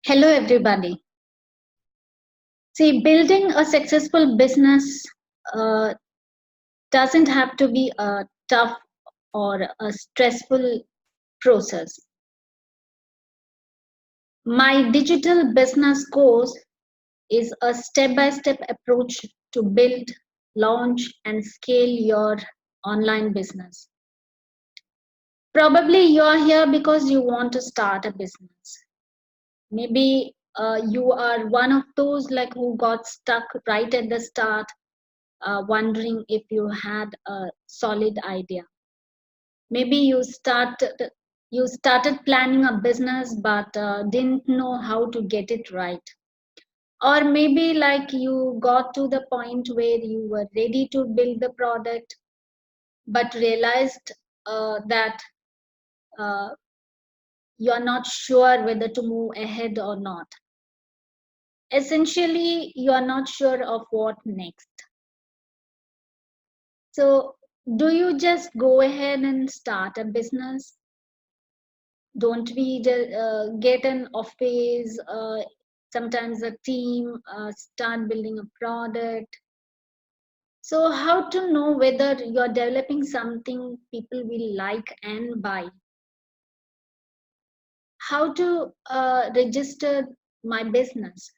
Hello, everybody. See, building a successful business uh, doesn't have to be a tough or a stressful process. My digital business course is a step by step approach to build, launch, and scale your online business. Probably you are here because you want to start a business. Maybe you are one of those like who got stuck right at the start wondering if you had a solid idea. Maybe you started planning a business but didn't know how to get it right. Or maybe like you got to the point where you were ready to build the product but realized that uh, you're not sure whether to move ahead or not. Essentially, you are not sure of what next. So, do you just go ahead and start a business? Don't we get an office, sometimes a team, start building a product? So, how to know whether you're developing something people will like and buy? How to register my business?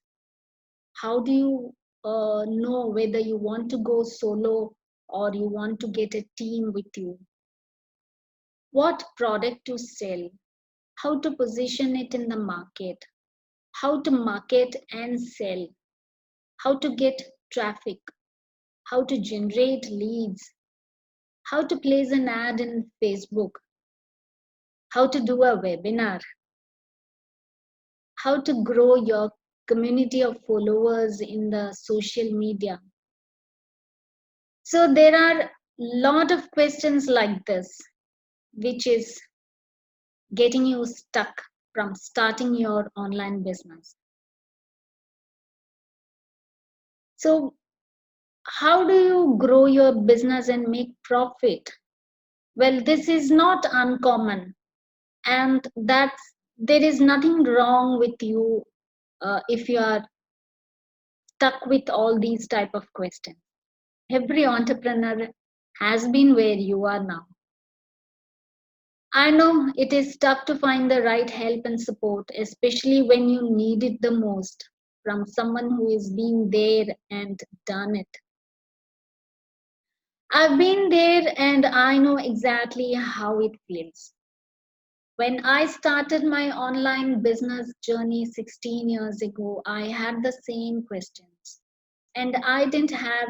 How do you know whether you want to go solo or you want to get a team with you? What product to sell? How to position it in the market? How to market and sell? How to get traffic? How to generate leads? How to place an ad in Facebook? How to do a webinar? How to grow your community of followers in the social media? So there are a lot of questions like this, which is getting you stuck from starting your online business. So how do you grow your business and make profit? Well, this is not uncommon, and that's there is nothing wrong with you if you are stuck with all these type of questions. Every entrepreneur has been where you are now. I know it is tough to find the right help and support, especially when you need it the most, from someone who is been there and done it. I've been there and I know exactly how it feels. When I started my online business journey 16 years ago, I had the same questions and I didn't have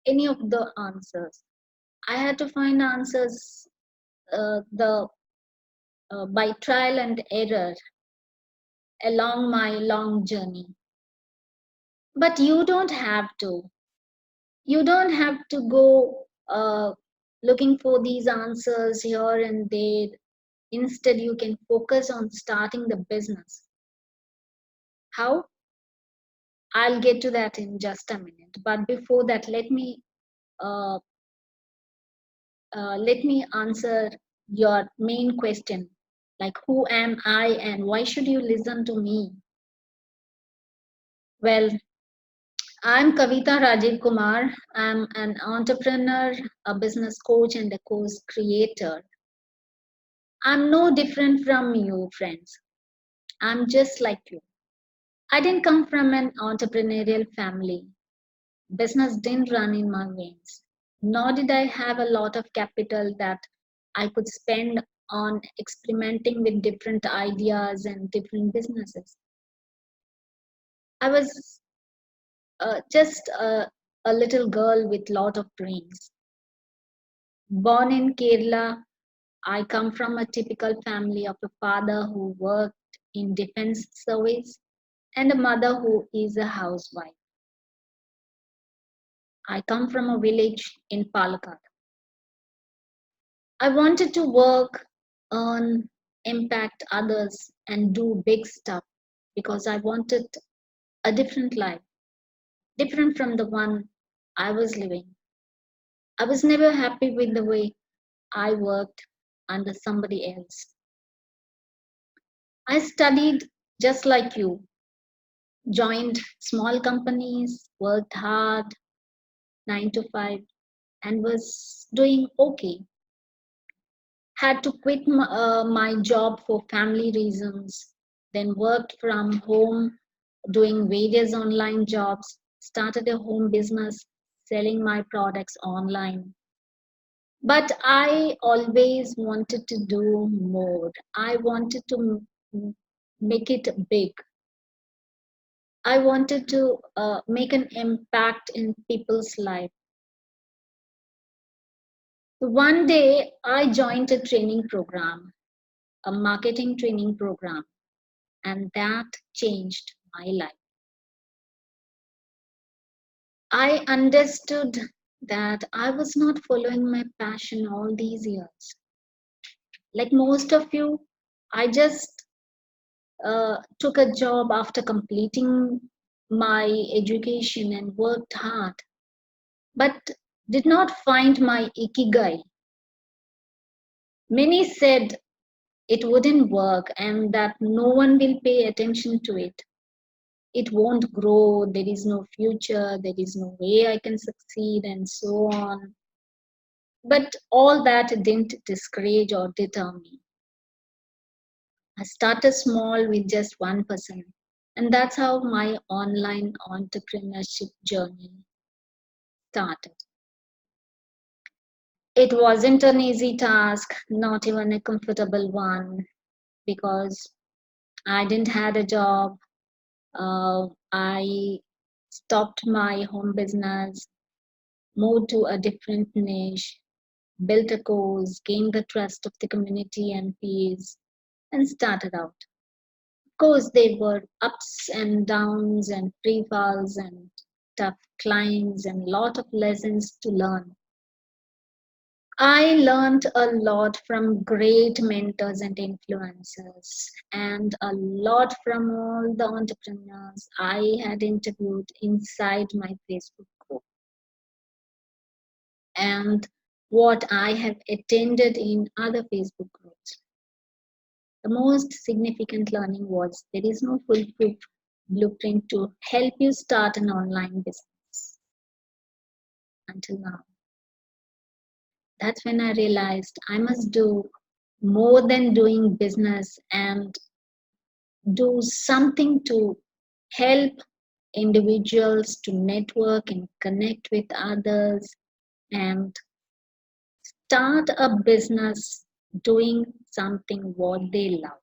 any of the answers. I had to find answers the by trial and error along my long journey. But you don't have to. You don't have to go looking for these answers here and there. Instead, you can focus on starting the business. How? I'll get to that in just a minute. But before that, uh, let me answer your main question, like who am I and why should you listen to me? Well, I'm Kavita Rajiv Kumar. I'm an entrepreneur, a business coach, and a course creator. I'm no different from you, friends. I'm just like you. I didn't come from an entrepreneurial family. Business didn't run in my veins, nor did I have a lot of capital that I could spend on experimenting with different ideas and different businesses. I was just a little girl with lot of dreams. Born in Kerala, I come from a typical family of a father who worked in defense service and a mother who is a housewife. I come from a village in Palakkad. I wanted to work, earn, impact others, and do big stuff because I wanted a different life, different from the one I was living. I was never happy with the way I worked under somebody else. I studied just like you. joined small companies, worked hard, 9 to 5, and was doing okay. Had to quit my job for family reasons, then worked from home doing various online jobs, started a home business selling my products online. But I always wanted to do more. I wanted to make it big. I wanted to make an impact in people's life. One day, I joined a training program, a marketing training program, and that changed my life. I understood that I was not following my passion all these years. Like most of you, I just took a job after completing my education and worked hard, but did not find my ikigai. Many said it wouldn't work and that no one will pay attention to it. It won't grow, there is no future, there is no way I can succeed, and so on. But all that didn't discourage or deter me. I started small with just 1%, and that's how my online entrepreneurship journey started. It wasn't an easy task, not even a comfortable one, because I didn't had a job. I stopped my home business, moved to a different niche, built a course, gained the trust of the community and peers, and started out. Of course, there were ups and downs and free falls and tough climbs and lot of lessons to learn. I learned a lot from great mentors and influencers, and a lot from all the entrepreneurs I had interviewed inside my Facebook group, and what I have attended in other Facebook groups. The most significant learning was there is no foolproof blueprint to help you start an online business until now. That's when I realized I must do more than doing business and do something to help individuals to network and connect with others and start a business doing something what they love.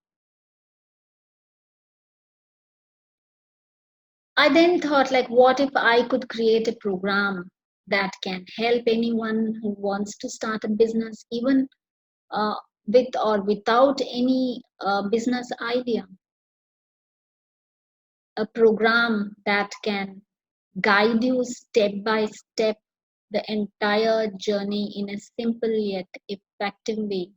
I then thought, like, what if I could create a program that can help anyone who wants to start a business, even uh, with or without any business idea? A program that can guide you step by step the entire journey in a simple yet effective way.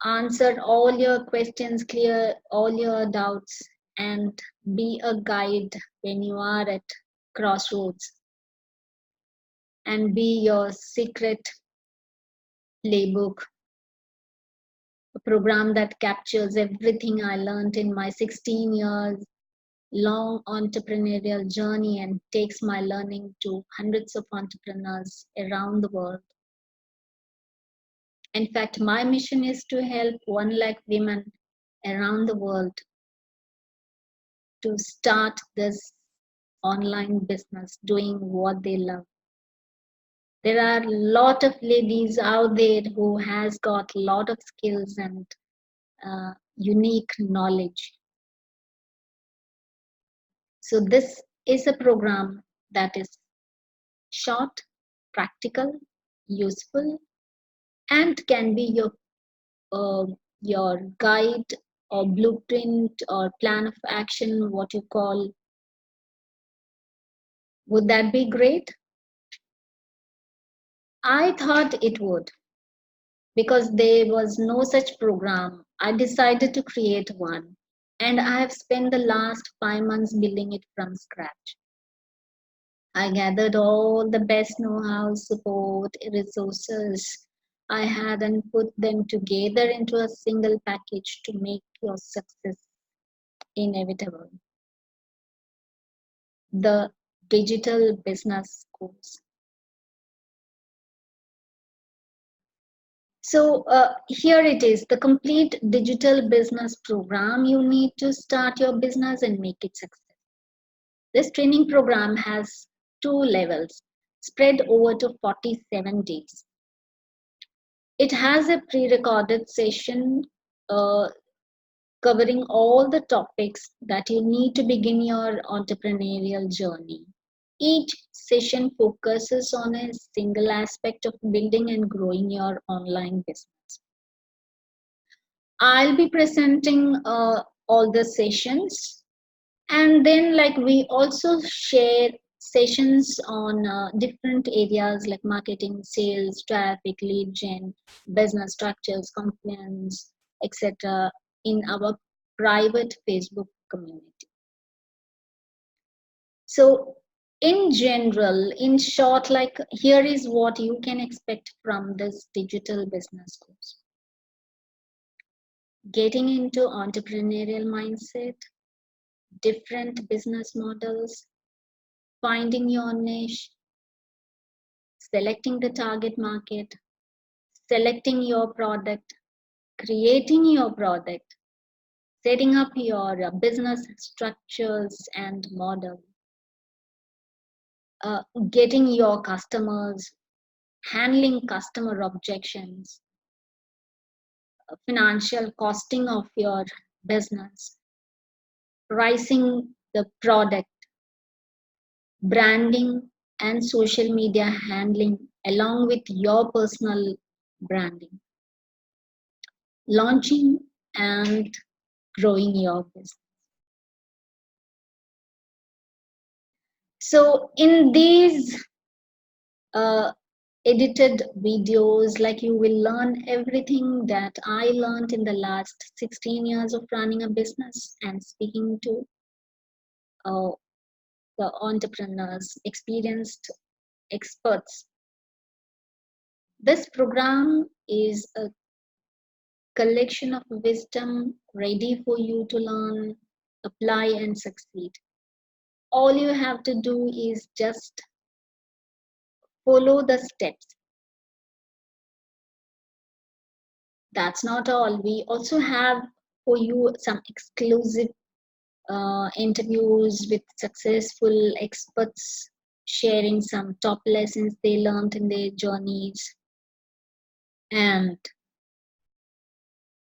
Answer all your questions, clear all your doubts, and be a guide when you are at crossroads, and be your secret playbook, a program that captures everything I learned in my 16 years long entrepreneurial journey and takes my learning to hundreds of entrepreneurs around the world. In fact, my mission is to help 1 lakh women around the world to start this online business doing what they love. There are a lot of ladies out there who has got a lot of skills and unique knowledge. So this is a program that is short, practical, useful, and can be uh, your guide or blueprint or plan of action, what you call. Would that be great? I thought it would. Because there was no such program, I decided to create one. And I have spent the last 5 months building it from scratch. I gathered all the best know how, support, resources I had and put them together into a single package to make your success inevitable. the digital business course. So here it is, the complete digital business program you need to start your business and make it success. This training program has 2 levels spread over to 47 days. It has a pre-recorded session uh, covering all the topics that you need to begin your entrepreneurial journey. Each session focuses on a single aspect of building and growing your online business. I'll be presenting all the sessions, and then like we also share sessions on different areas like marketing, sales, traffic, lead gen, business structures, compliance, etc. in our private Facebook community. So in general, in short, like here is what you can expect from this digital business course. Getting into entrepreneurial mindset, different business models, finding your niche, selecting the target market, selecting your product, creating your product, setting up your business structures and model, getting your customers, handling customer objections, financial costing of your business, pricing the product, branding and social media handling along with your personal branding, launching and growing your business. So in these uh, edited videos, like you will learn everything that I learned in the last 16 years of running a business and speaking to uh, the entrepreneurs, experienced experts. This program is a collection of wisdom ready for you to learn, apply, and succeed. All you have to do is just follow the steps. That's not all. We also have for you some exclusive interviews with successful experts sharing some top lessons they learned in their journeys and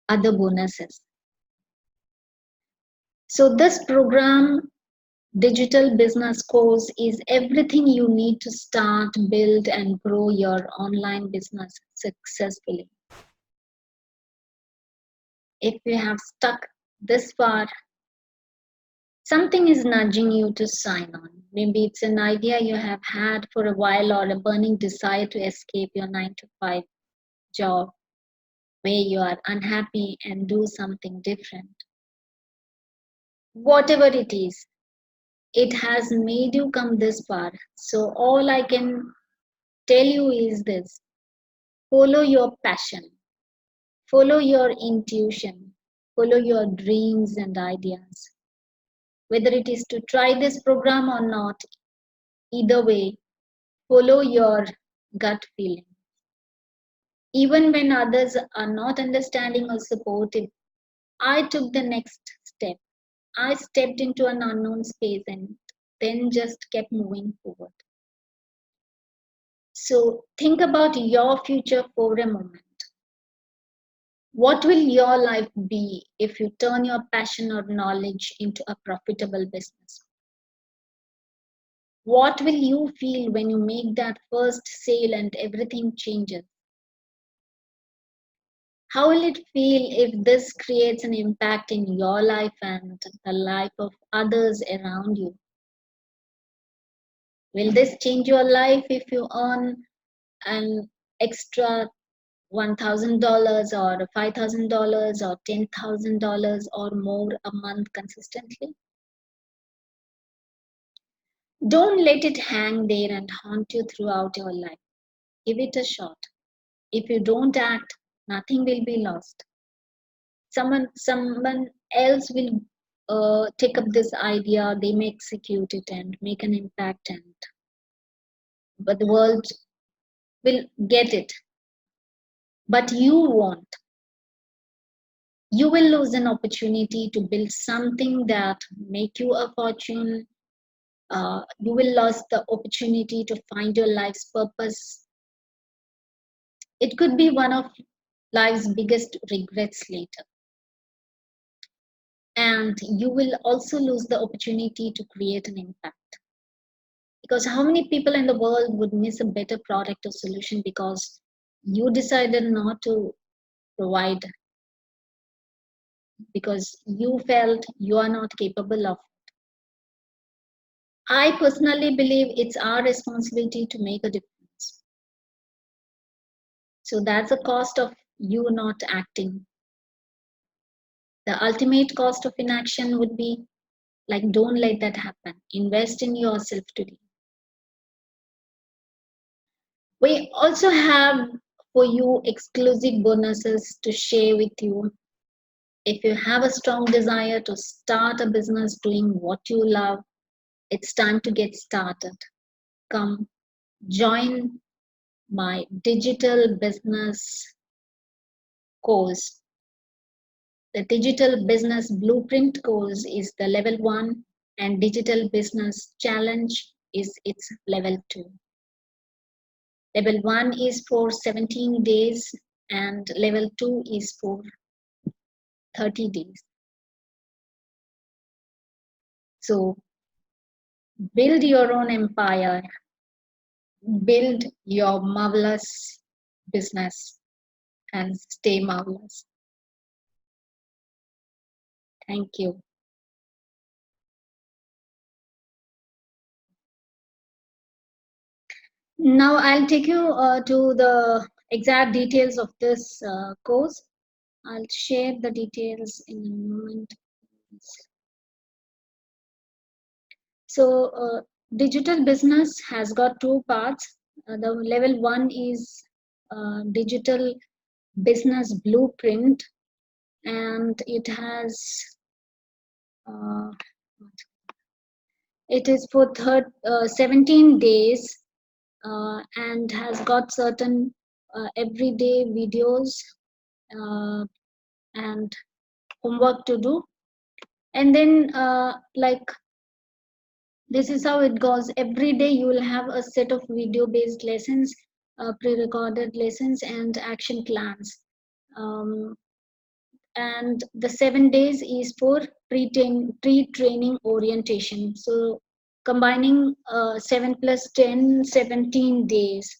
other bonuses. So, this program, Digital Business Course, is everything you need to start, build, and grow your online business successfully. If you have stuck this far, something is nudging you to sign on. Maybe it's an idea you have had for a while or a burning desire to escape your 9 to 5 job where you are unhappy and do something different. Whatever it is, it has made you come this far. So, all I can tell you is this: follow your passion, follow your intuition, follow your dreams and ideas. Whether it is to try this program or not, either way, follow your gut feeling. Even when others are not understanding or supportive, I took the next step. I stepped into an unknown space and then just kept moving forward. So think about your future for a moment. What will your life be if you turn your passion or knowledge into a profitable business? What will you feel when you make that first sale and everything changes? How will it feel if this creates an impact in your life and the life of others around you? Will this change your life if you earn an extra $1,000 or $5,000 or $10,000 or more a month consistently? Don't let it hang there and haunt you throughout your life. Give it a shot. If you don't act, nothing will be lost. Someone else will take up this idea, they may execute it and make an impact, and but the world will get it. But you won't. You will lose an opportunity to build something that make you a fortune. You will lose the opportunity to find your life's purpose. It could be one of life's biggest regrets later. And you will also lose the opportunity to create an impact. Because how many people in the world would miss a better product or solution because you decided not to provide, because you felt you are not capable of? I personally believe it's our responsibility to make a difference. So that's the cost of you not acting. The ultimate cost of inaction would be like, don't let that happen. Invest in yourself today. We also have for you exclusive bonuses to share with you. If you have a strong desire to start a business doing what you love, it's time to get started. Come join my digital business course. The digital business blueprint course is the level 1, and digital business challenge is its level 2. Level 1 is for 17 days and level 2 is for 30 days. So build your own empire, build your marvelous business, and stay marvelous. Thank you. Now I'll take you to the exact details of this course. I'll share the details in a moment. So digital business has got two parts. The level 1 is digital business blueprint, and uh, it is for 17 days, and has got certain everyday videos uh, and homework to do. And then like, this is how it goes. Every day you will have a set of video based lessons, pre-recorded lessons and action plans. And the 7 days is for pre-training orientation. So combining 7 plus 10, 17 days.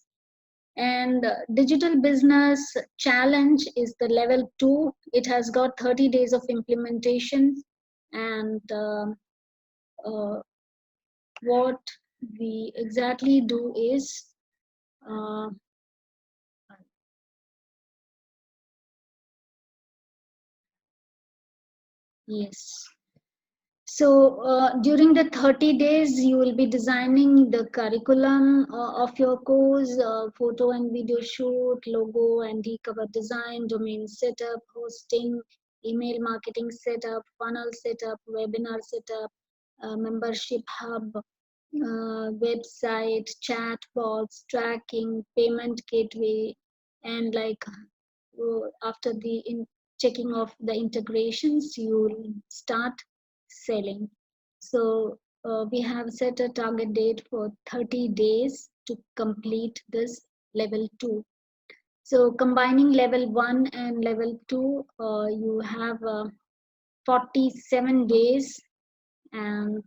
And digital business challenge is the level 2. It has got 30 days of implementation. And uh, what we exactly do is, uh, yes. So during the 30 days, you will be designing the curriculum of your course, photo and video shoot, logo and e-cover design, domain setup, hosting, email marketing setup, funnel setup, webinar setup, membership hub, website, chat bots, tracking, payment gateway, and like after the checking of the integrations, you will start selling. So we have set a target date for 30 days to complete this level 2. So combining level 1 and level 2, you have 47 days, and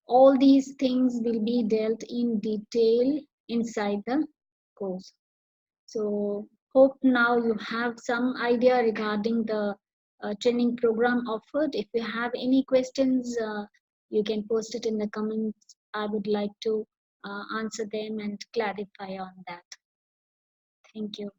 all these things will be dealt in detail inside the course. So hope now you have some idea regarding the training program offered. If you have any questions, you can post it in the comments. I would like to answer them and clarify on that. Thank you.